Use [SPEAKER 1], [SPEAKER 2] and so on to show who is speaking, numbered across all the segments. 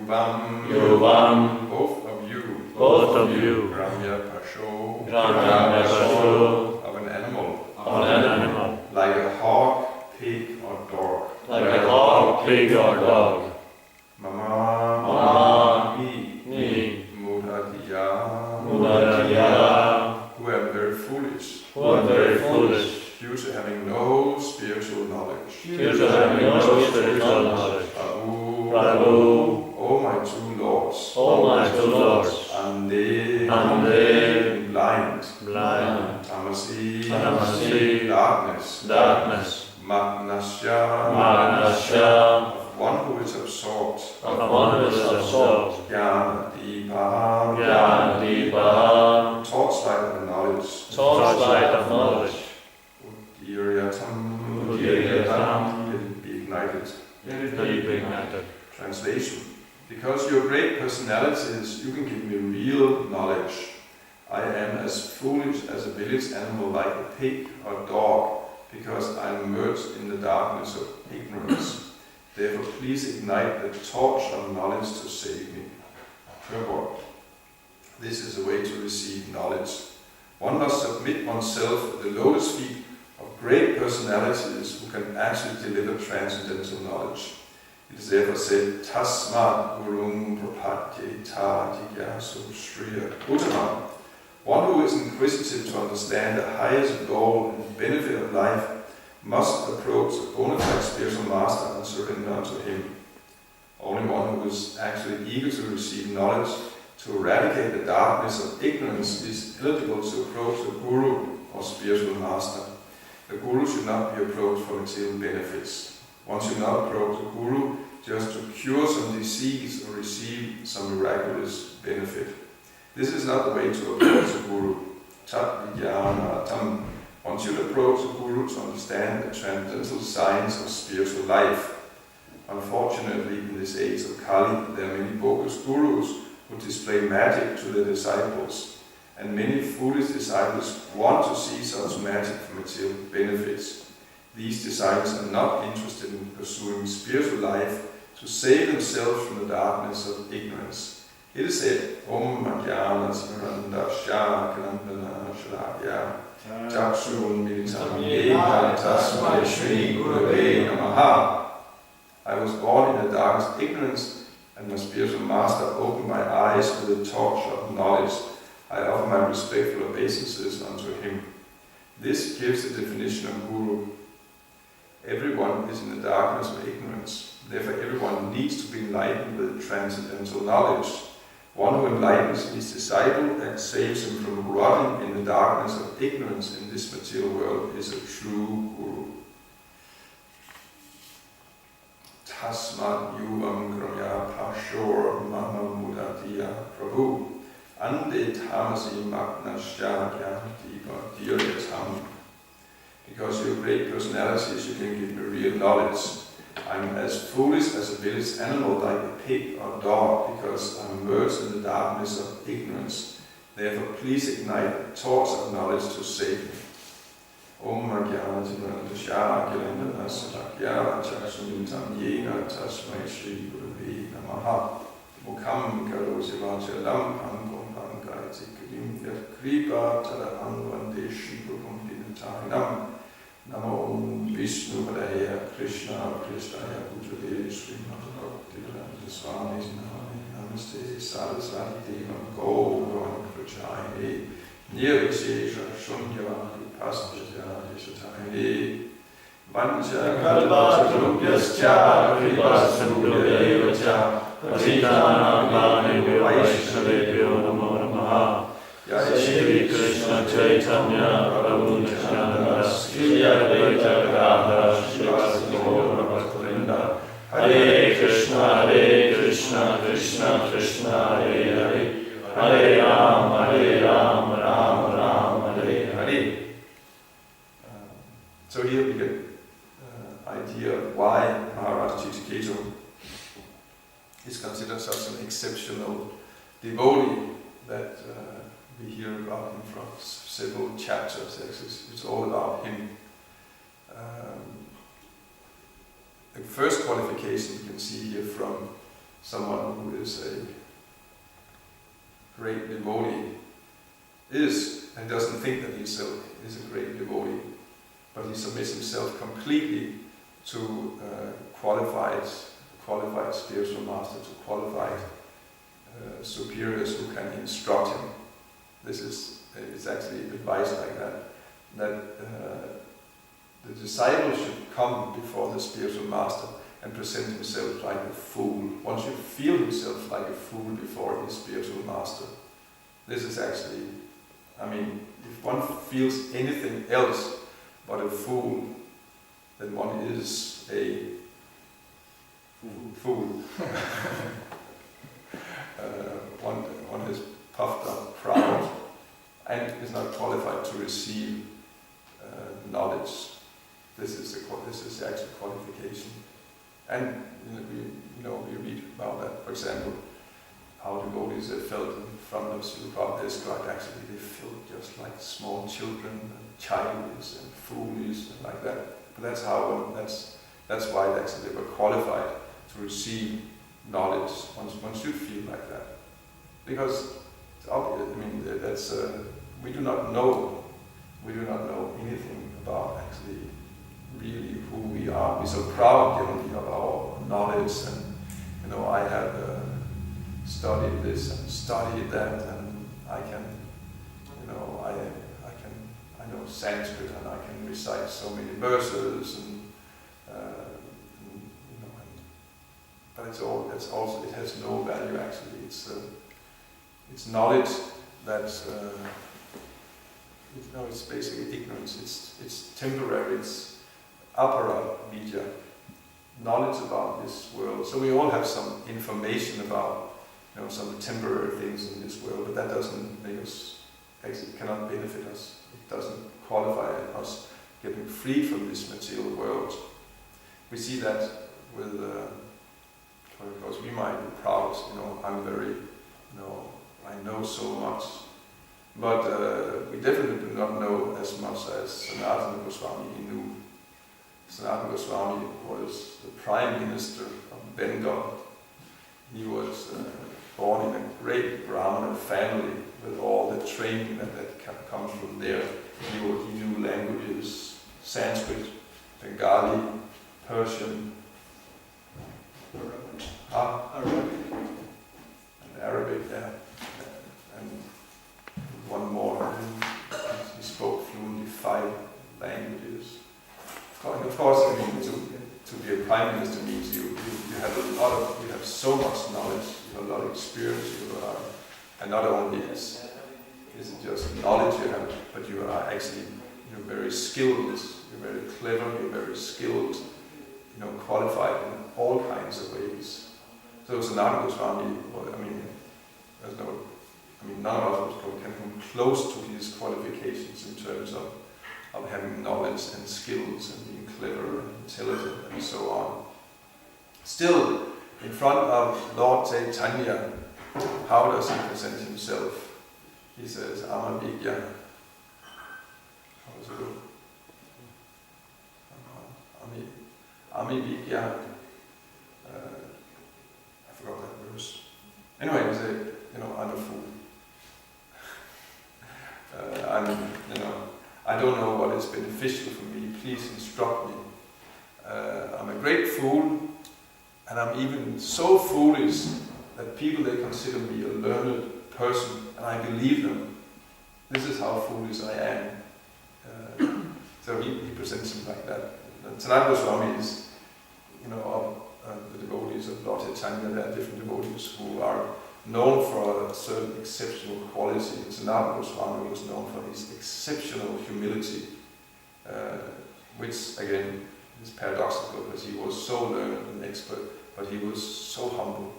[SPEAKER 1] Yuvam,
[SPEAKER 2] both of you,
[SPEAKER 1] Gramya Pasho,
[SPEAKER 2] of
[SPEAKER 1] an animal,
[SPEAKER 2] like
[SPEAKER 1] a hawk, pig, or dog.
[SPEAKER 2] Pig or dog.
[SPEAKER 1] Mama,
[SPEAKER 2] Me,
[SPEAKER 1] Mudadiya, who am very foolish, due to having no spiritual knowledge. Prabhu, O my two lords, and they blind, tamasi, darkness, magnasya, of one who is absorbed, jnana dipa, torchlight of knowledge, udiriyatam, let it be ignited. Translation: because you're great personalities, you can give me real knowledge. I am as foolish as a village animal like a pig or dog, because I am immersed in the darkness of ignorance. Therefore, please ignite the torch of knowledge to save me. Purport: this is a way to receive knowledge. One must submit oneself at the lotus feet of great personalities who can actually deliver transcendental knowledge. It is therefore said, Tasmat Gurum Prapadye Tadhyasu Shriya Uttama. One who is inquisitive to understand the highest goal and benefit of life must approach a bona fide spiritual master and surrender unto him. Only one who is actually eager to receive knowledge, to eradicate the darkness of ignorance, is eligible to approach the guru or spiritual master. The guru should not be approached for material benefits. One should not approach the guru just to cure some disease or receive some miraculous benefit. This is not the way to approach the guru. Tat Vijnanatam. One should approach the guru to understand the transcendental science of spiritual life. Unfortunately, in this age of Kali, there are many bogus gurus who display magic to their disciples, and many foolish disciples want to see such magic for material benefits. These disciples are not interested in pursuing spiritual life to save themselves from the darkness of ignorance. It is said, Om Madhyana Simaranda Shakanandana Shalakya Chakshun Militam Yena Tasmai Shri Gurave Namaha. I was born in the darkest ignorance, and my spiritual master opened my eyes with the torch of knowledge. I offer my respectful obeisances unto him. This gives the definition of guru. Everyone is in the darkness of ignorance. Therefore, everyone needs to be enlightened with transcendental knowledge. One who enlightens his disciple and saves him from rotting in the darkness of ignorance in this material world is a true guru. Tasmat yuvam gramya pashor mama mudatiya prabhu ande tamasi magnasya dipa diryatam. Because you're great personalities, you can give me real knowledge. I'm as foolish as a village animal like a pig or dog, because I'm immersed in the darkness of ignorance. Therefore, please ignite the torch of knowledge to save me. Om Magyana Timanandasya Kilandana Salakya Chaksumintam Yena Tasmai Shri Gurave Namaha. Mukham Karosi Vachalam Angom Pangaiti Kudim Yat Kripa Tadahang Vande Shri Gurvam Dinatarinam. Namo Om Vishnu Padaya Krishna Krishnaya Bhutale Srimad Bhaktivedanta Swami Namaste Sarasvati Devam Gauravam Prachayane Nirvishesha Shunyavadi Pastajya Deshatayane Vancha Kalpatarubhyascha Kripasandhuvayavacha Pasitanam Bhanebhyo Vaishnavebhyo Namo Namaha. Jai Shri Krishna Chaitanya Prabhu Nityananda Shri Advaita Gadadhara Srivasadi Gaura Bhaktivinoda Hare Krishna Krishna Krishna Hare Hare Hare Ram Ram Ram Hare Hare. So here we get idea of why Maharaj Chittiketu is considered such an exceptional devotee that we hear about him from several chapters. It's all about him. The first qualification you can see here from someone who is a great devotee is, and doesn't think that he is a great devotee, but he submits himself completely to qualified spiritual master, to qualified superiors who can instruct him. It's actually advice like that the disciple should come before the spiritual master and present himself like a fool. One should feel himself like a fool before his spiritual master. This is actually, if one feels anything else but a fool, then one is a fool. One is puffed up, proud, and is not qualified to receive knowledge. This is the actual qualification. And we read about that. For example, how devotees felt in front of Srila Prabhupada described. Actually, they felt just like small children, and childish and foolish, and like that. But that's why actually they were qualified to receive knowledge. One should feel like that, because it's obvious. That's we do not know anything about actually really who we are. We're so proud generally of our knowledge, and I have studied this and studied that, and I can, I know Sanskrit, and I can recite so many verses, but it has no value actually. It's knowledge that's it's basically ignorance. It's temporary. It's apara vidya, knowledge about this world. So we all have some information about some temporary things in this world, but that doesn't make us, actually cannot benefit us. It doesn't qualify us getting free from this material world. We see that with, because we might be proud, I'm very, I know so much, but we definitely do not know as much as Sanatana Goswami knew. Sanatana Goswami was the Prime Minister of Bengal. He was born in a great Brahmana family with all the training that comes from there. He knew languages, Sanskrit, Bengali, Persian, Arabic, yeah. And one more. He spoke fluently 5 languages. Of course, to be a prime minister means you have you have so much knowledge, you have a lot of experience, and not only is it just knowledge you have, but you are actually very skilled, you're very clever, you're very skilled, qualified in all kinds of ways. So Sanatana Goswami, none of us can come close to his qualifications in terms of having knowledge and skills and being clever and intelligent and so on. Still, in front of Lord Chaitanya, how does he present himself? He says, Amavigya. How does it go? Amavigya. I forgot that verse. Anyway, he said, I'm a fool. I don't know what is beneficial for me. Please instruct me. I'm a great fool, and I'm even so foolish that people, they consider me a learned person, and I believe them. This is how foolish I am. So he presents him like that. Sanatana Goswami is, of the devotees of Lord Chaitanya, there are different devotees who are known for a certain exceptional quality. Sanatana Goswami was known for his exceptional humility, which again is paradoxical because he was so learned and expert, but he was so humble,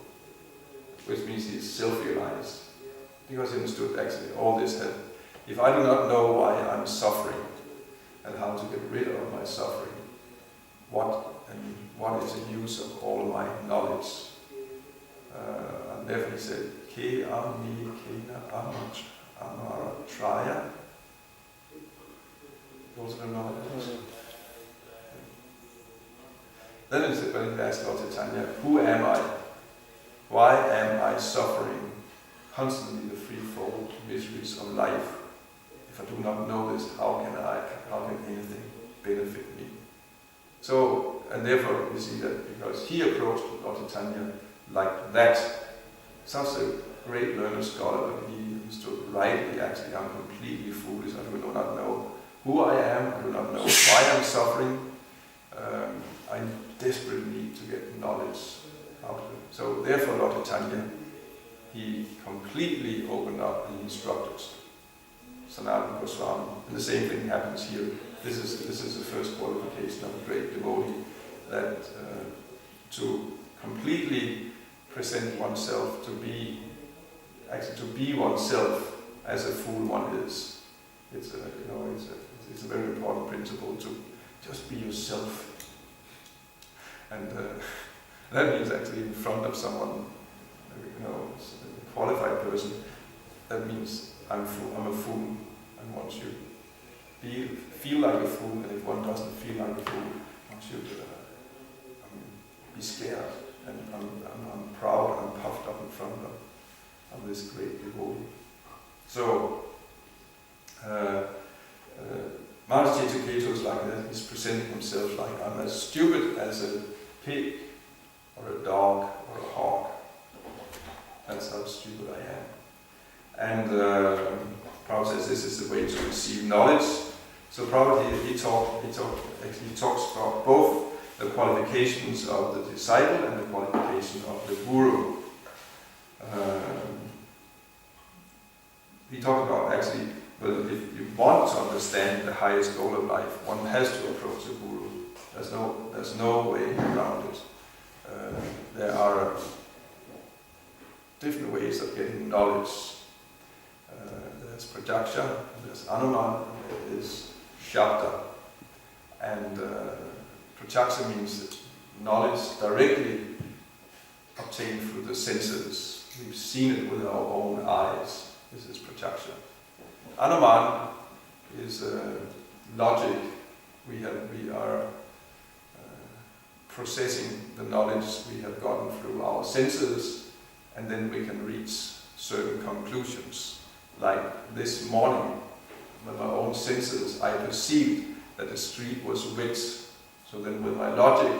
[SPEAKER 1] which means he is self-realized, because he understood actually all this, that if I do not know why I'm suffering and how to get rid of my suffering, what is the use of all my knowledge? And therefore he said, Ke ami kena amara traya. Those are the knowledge. Then he said, when he asked Lord Chaitanya, who am I? Why am I suffering constantly the threefold miseries of life? If I do not know this, how can anything benefit me? So, and therefore we see that because he approached Lord Chaitanya like that, such a great learned scholar, but he understood rightly, actually, I'm completely foolish, I do not know who I am, I do not know why I'm suffering, I desperately need to get knowledge out of it. So therefore Lord Chaitanya, he completely opened up the instructors, Sanatana Goswami, and the same thing happens here. This is the first qualification of a great devotee, that to completely present oneself to be oneself as a fool one is. It's a very important principle to just be yourself, and that means actually in front of someone, a qualified person. That means I'm a fool, and once you feel like a fool, and if one doesn't feel like a fool, one should be scared, and I'm proud, I'm puffed up in front of this great devotee. So, Maharaj Chaitanya is like that. He's presenting himself like, I'm as stupid as a pig, or a dog, or a hog. That's how stupid I am. And Prabhupada says this is the way to receive knowledge. So Prabhupada he talks about both the qualifications of the disciple and the qualification of the guru. He talked about actually, well, if you want to understand the highest goal of life, one has to approach the guru. There's no way around it. There are different ways of getting knowledge. There's prajaksha, there's anuman, there's shabda. And prajaksha means knowledge directly obtained through the senses. We've seen it with our own eyes. This is prajaksha. Anuman is logic. We are processing the knowledge we have gotten through our senses, and then we can reach certain conclusions. Like this morning, with my own senses, I perceived that the street was wet. So then with my logic,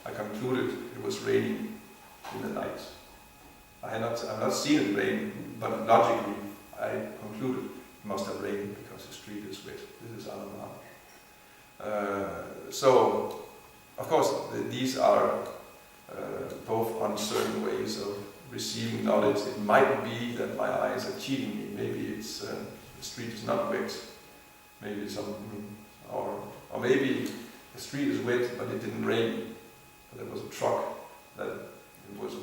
[SPEAKER 1] I concluded it was raining in the night. I've not seen it rain, but logically I concluded it must have rained because the street is wet. This is Anuman. So, of course, these are both uncertain ways of receiving knowledge. It might be that my eyes are cheating me. Maybe it's the street is not wet. Maybe or maybe the street is wet, but it didn't rain. But there was a truck that it was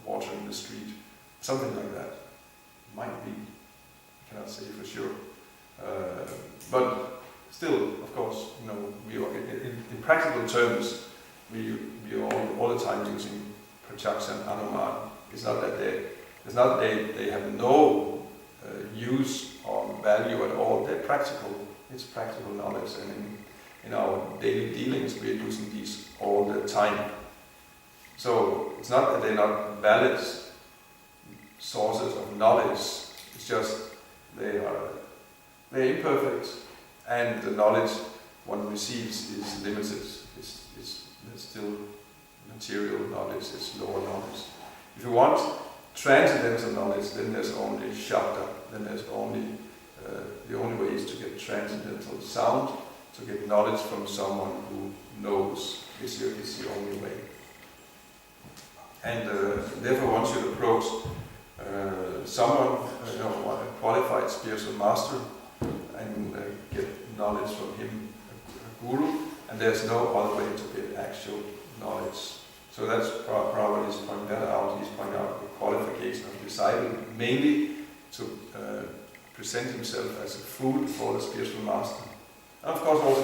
[SPEAKER 1] watering the street. Something like that. Might be. I cannot say for sure. But still, of course, we are, in practical terms, we are all the time using prajaksha and anuman. It's not that they have no use or value at all. They're practical. It's practical knowledge, and in our daily dealings, we are using these all the time. So it's not that they're not valid sources of knowledge. It's just they're imperfect, and the knowledge one receives is limited. It's still material knowledge. It's lower knowledge. If you want transcendental knowledge, then there's only shabda. Then there's only the only way is to get transcendental sound, to get knowledge from someone who knows. Is the only way. And therefore, one should approach someone, a qualified spiritual master, and get knowledge from him, a guru. And there's no other way to get actual knowledge. So that's Prabhupada is pointing that out. He's pointing out the qualification of the disciple, mainly to present himself as a fool for the spiritual master. And of course also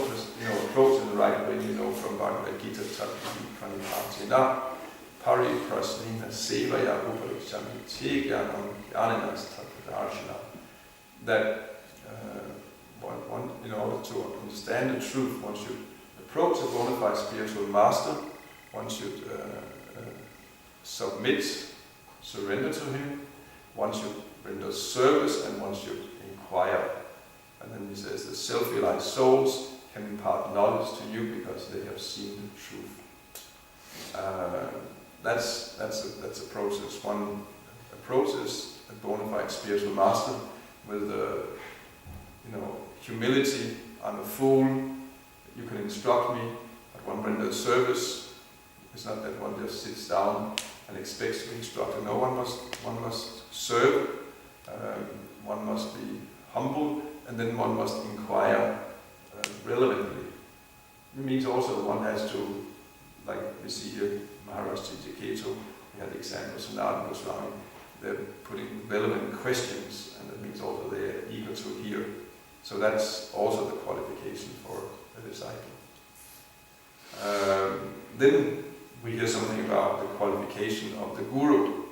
[SPEAKER 1] approach in the right way, from Bhagavad Gita, Tattva Pranipati Pari Prasnina Sevaya Uparikshami Tegyanam Yaninas Tattvadarshana. That one, in order to understand the truth, one should approach a bona fide spiritual master. One should submit surrender to him, one should render service, and one should inquire. And then he says the self-realized souls can impart knowledge to you because they have seen the truth. That's a process. One approaches a bona fide spiritual master with humility. I'm a fool. You can instruct me, but one renders service. It's not that one just sits down and expects to be instructed. No, one must serve. One must be humble, and then one must inquire relevantly. It means also one has to, like we see here, Maharaj Tijiketo, we had examples in Sanatana Goswami, they're putting relevant questions, and that means also they're eager to hear. So that's also the qualification for a disciple. Then we hear something about the qualification of the guru,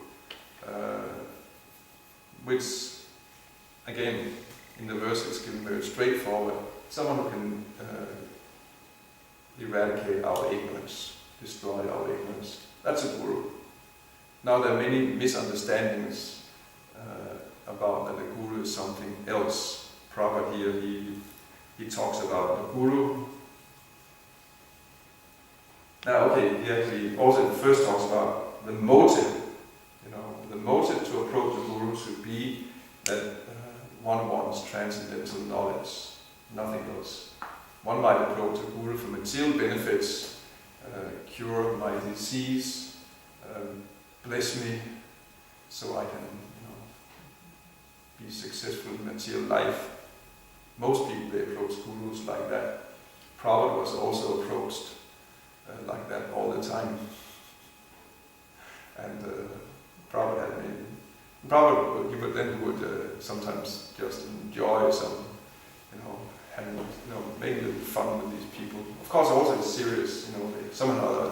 [SPEAKER 1] which, again, in the verse is given very straightforward. Someone who can eradicate our ignorance, destroy our ignorance. That's a guru. Now there are many misunderstandings about that the guru is something else. Prabhupada here, he talks about the guru. Now, okay, he actually also first talks about the motive. The motive to approach the guru should be that one wants transcendental knowledge, nothing else. One might approach a guru for material benefits, cure my disease, bless me so I can be successful in material life. Most people, they approach gurus like that. Prabhupada was also approached like that all the time. And Prabhupada had been, he would sometimes just enjoy some, having, making a little fun with these people. Of course, also it's serious, somehow,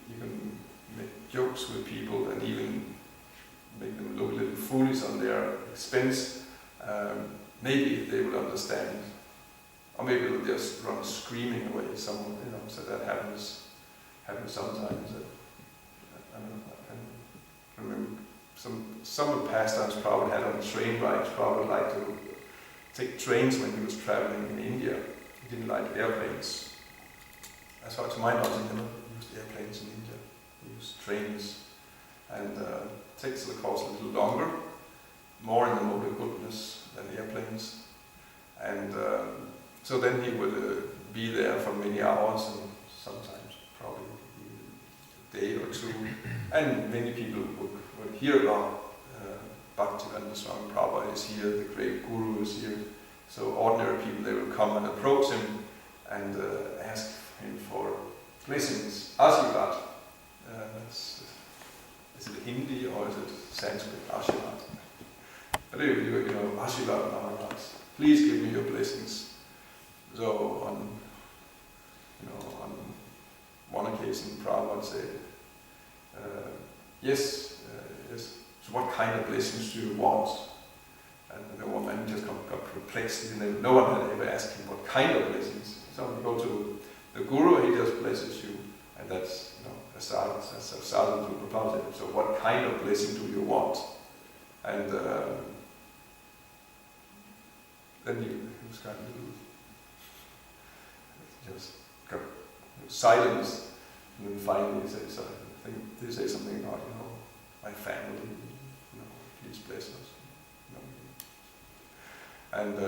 [SPEAKER 1] you can make jokes with people and even make them look a little foolish on their expense. Maybe they will understand, or maybe they'll just run screaming away. So that happens sometimes. I can remember some of the pastimes Prabhupada had on train rides. Prabhupada liked to take trains when he was traveling in India. He didn't like airplanes. As far as my knowledge, he never used airplanes in India. He used trains, and takes the course a little longer, more in the mode of goodness than airplanes. And so then he would be there for many hours, and sometimes probably a day or two. And many people would hear about Bhaktivedanta Swami Prabhupada is here, the great guru is here. So ordinary people, they will come and approach him and ask him for blessings, Ashirvad. Is it Hindi or is it Sanskrit? Ashirvad. But Ashirvad Maharaj, please give me your blessings. So on one occasion, Prabhupada said, yes. So what kind of blessings do you want? And the woman just got perplexed. No one had ever asked him what kind of blessings. So you go to the guru, he just blesses you, and that's a sadhu to propose. So what kind of blessing do you want? And then he was kind of just got silence, and then finally he says, I think they say something about my family. Please bless us. And they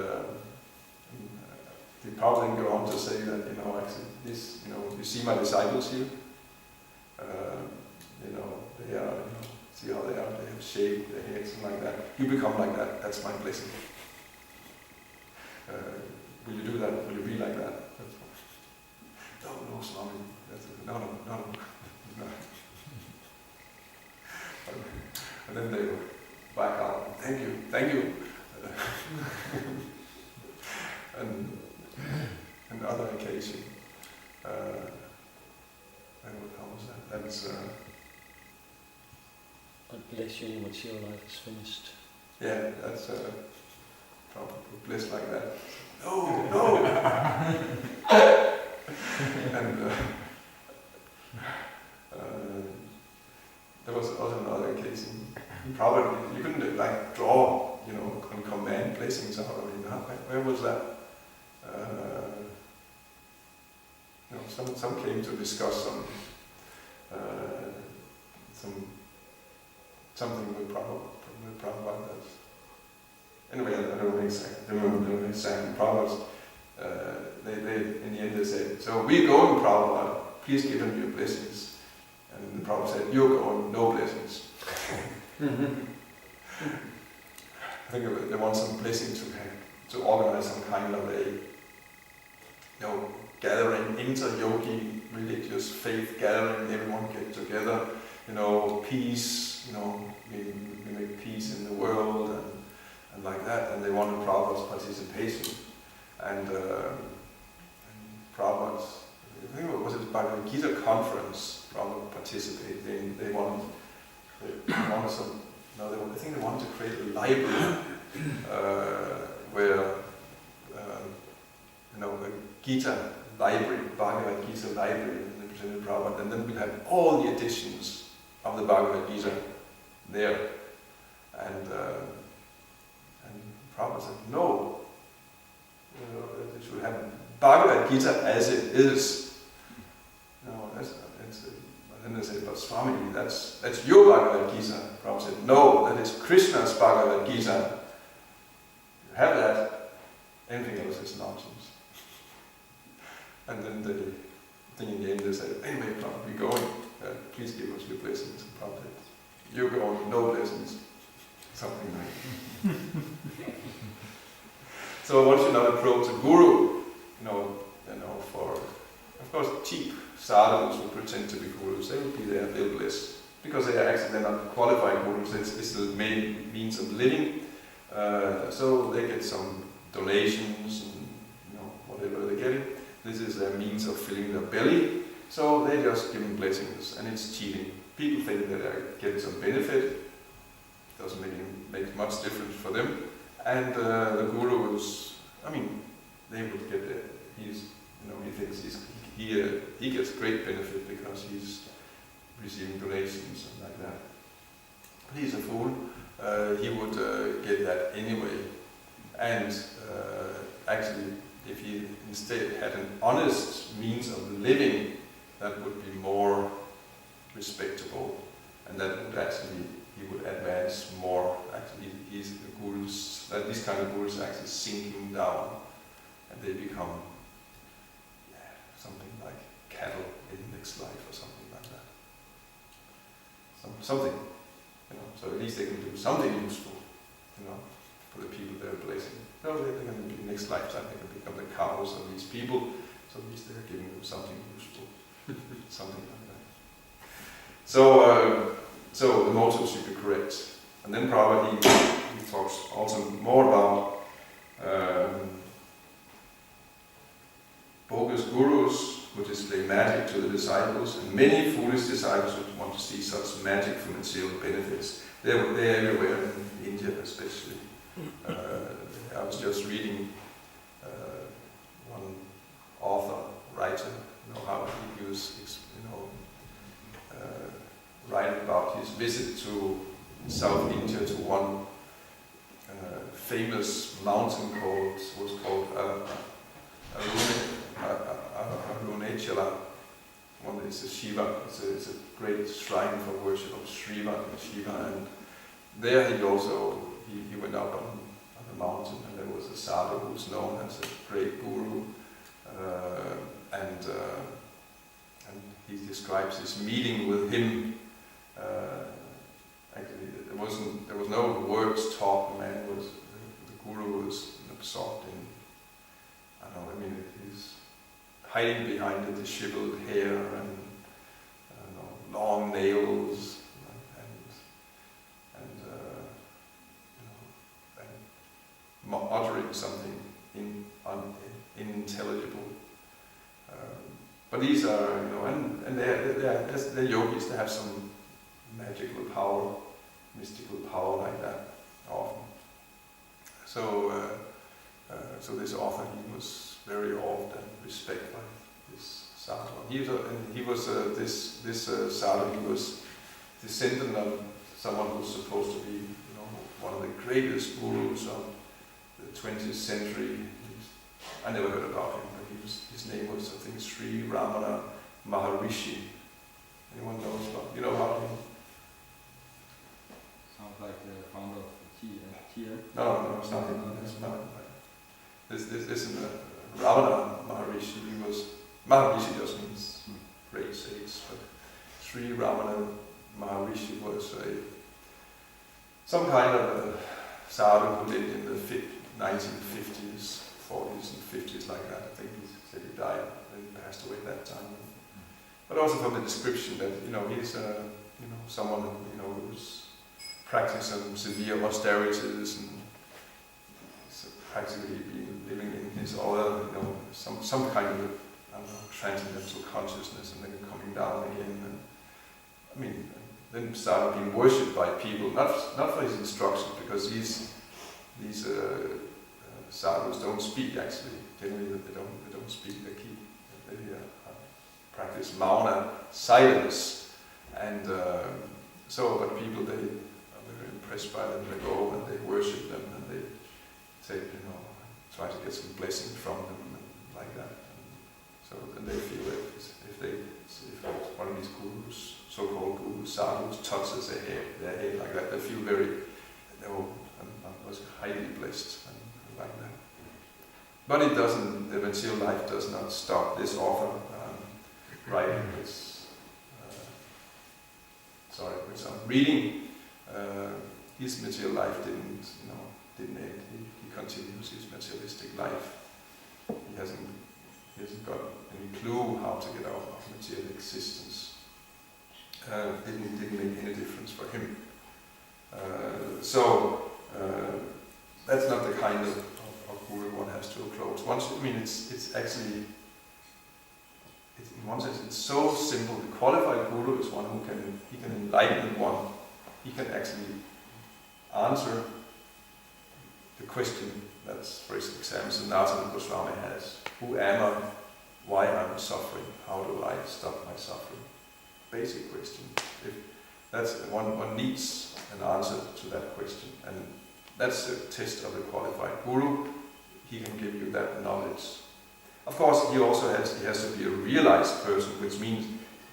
[SPEAKER 1] probably go on to say that, actually, this, you see my disciples here? They are, see how they are, they have shaved their heads and like that. You become like that, that's my blessing. Will you do that? Will you be like that? No, Swami. No. And then they will back out. Thank you. And another occasion, how was that? That's
[SPEAKER 3] God bless you, your material life is finished.
[SPEAKER 1] Yeah, that's probably blessed like that. No. And there was also another case. He probably, you couldn't like draw, on command blessings out of it. Where was that? Some came to discuss something with Prabhupada. Anyway, I don't know exactly. Prabhupada. They in the end they said, so we're going, Prabhupada. Please give him your blessings. And the Prabhupada said, you're going, no blessings. I think they want some blessing to organize some kind of a gathering, inter-yogi, religious faith gathering. Everyone get together, peace. We make peace in the world and like that. And they wanted Prabhupada's participation. And Prabhupada's, I think it was Bhagavad Gita conference. Prabhupada participated in. They wanted some. No, I think they wanted to create a library where, a Gita library, Bhagavad Gita library, and they presented Prabhupada, and then we had all the editions of the Bhagavad Gita there. And Prabhupada said, no, they should have Bhagavad Gita as it is. And then they said, but Swami, that's your Bhagavad Gita. Prabhupada said, no, that is Krishna's Bhagavad Gita. You have that, anything else is nonsense. And then in the end they said, anyway, Prabhupada, we're going, please give us your blessings. And Prabhupada said, you're going, no blessings. Something like that. So once you not approach a guru, for, of course, cheap sadhus who pretend to be gurus, they will be there, they'll bless. Because they're not qualified gurus, it's the main means of living. So they get some donations and whatever they're getting. This is their means of filling their belly. So they just give them blessings, and it's cheating. People think that they're getting some benefit. It doesn't make much difference for them. And the guru is, they would get it. He thinks he gets great benefit because he's receiving donations and like that. But he's a fool. He would get that anyway. And actually, if he instead had an honest means of living, that would be more respectable, and that would actually, he would advance more. Actually, these kind of gurus are actually sinking down, and they become something like cattle in the next life or something like that. Something, so at least they can do something useful, for the people they're blessing. No, they can, in the next lifetime, they can become the cows of these people, so at least they're giving them something useful, something like that. So the motto should be correct. And then probably he talks also more about bogus gurus who display magic to the disciples, and many foolish disciples would want to see such magic for material benefits. They're everywhere, in India especially. I was just reading one author, writer, how he was, writing about his visit to South India to one famous mountain was called Arunachala. One is a Shiva. It's a great shrine for worship of Shiva, and there he went up on the mountain, and there was a sadhu who's known as a great guru, and he describes his meeting with him. Actually, there was no words taught. The guru was absorbed in, he's hiding behind the disheveled hair and long nails and uttering something unintelligible. But these are, and they're yogis. They have some magical power, mystical power like that often. So this author, he was very awed and respected by this sadhu. This sadhu, he was descendant of someone who's supposed to be, one of the greatest gurus of the 20th century. I never heard about him, but his name was, I think, Sri Ramana Maharishi. Anyone knows about? You know about him?
[SPEAKER 4] Sounds like the founder of TN.
[SPEAKER 1] No, it's not him. It's not. This is Ramana Maharishi. Maharishi just means great sage, but Sri Ramana Maharishi was some kind of a sadhu who lived in the 1950s, 40s and 50s, like that. I think he said he died and passed away at that time. But also from the description that he's someone who's practicing some severe austerities and practically been living in his other, some kind of transcendental consciousness, and then coming down again. And, then started being worshipped by people, not for his instructions, because these sadhus don't speak actually. Generally, they don't speak. They practice mauna, silence, and but people, they are very impressed by them. They go and they worship them, and they say, try to get some blessing from them, and like that. And so then they feel that if one of these gurus, so-called gurus, sadhus, touches their head like that, they feel very, I was highly blessed, and like that. But it doesn't, the material life does not stop this author writing this, which I'm reading, his material life didn't end. He continues his materialistic life. He hasn't got any clue how to get out of material existence. Didn't make any difference for him. That's not the kind of guru one has to approach. It's actually, in one sense, it's so simple. The qualified guru is one who can enlighten one. He can actually answer the question that's, for example, Sanatana Goswami has. Who am I? Why am I suffering? How do I stop my suffering? Basic question. If that's one needs an answer to that question, and that's the test of the qualified guru. He can give you that knowledge. Of course, he has to be a realized person, which means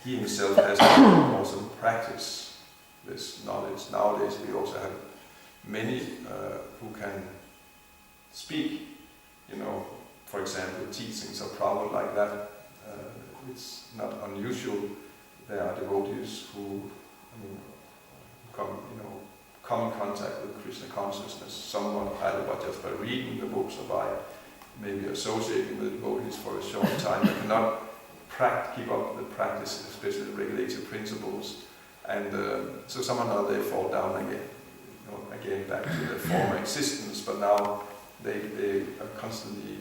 [SPEAKER 1] he himself has to also practice this knowledge. Nowadays, we also have many who can speak, for example, teachings of Prabhupada like that. It's not unusual. There are devotees who come in contact with Krishna consciousness somewhat, either just by reading the books or by maybe associating with devotees for a short time. They cannot keep up the practice, especially the regulative principles, and so somehow they fall down again back to their former existence. But now they are constantly,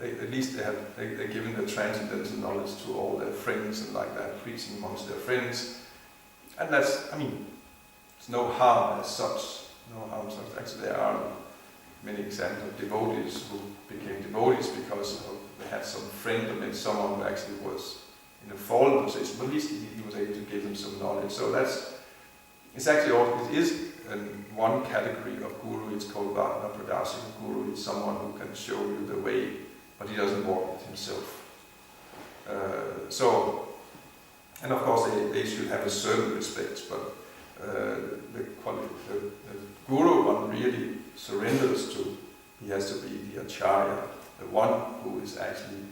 [SPEAKER 1] at least they're giving the transcendental knowledge to all their friends and like that, preaching amongst their friends, and that's, there's no harm as such. Actually, there are many examples of devotees who became devotees because they had some friend or maybe someone who actually was in a fallen position, but at least he was able to give them some knowledge. So it is one category of guru. It's called Vajna Pradashika Guru. It's someone who can show you the way, but he doesn't walk it himself. And of course they should have a certain respect, but the guru one really surrenders to, he has to be the acharya, the one who is actually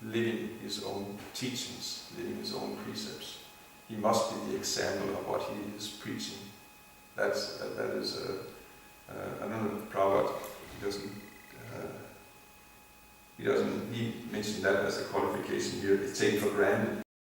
[SPEAKER 1] living his own teachings, living his own precepts. He must be the example of what he is preaching. That is I don't know if Prabhupada, he mentioned that as a qualification here. It's taken for granted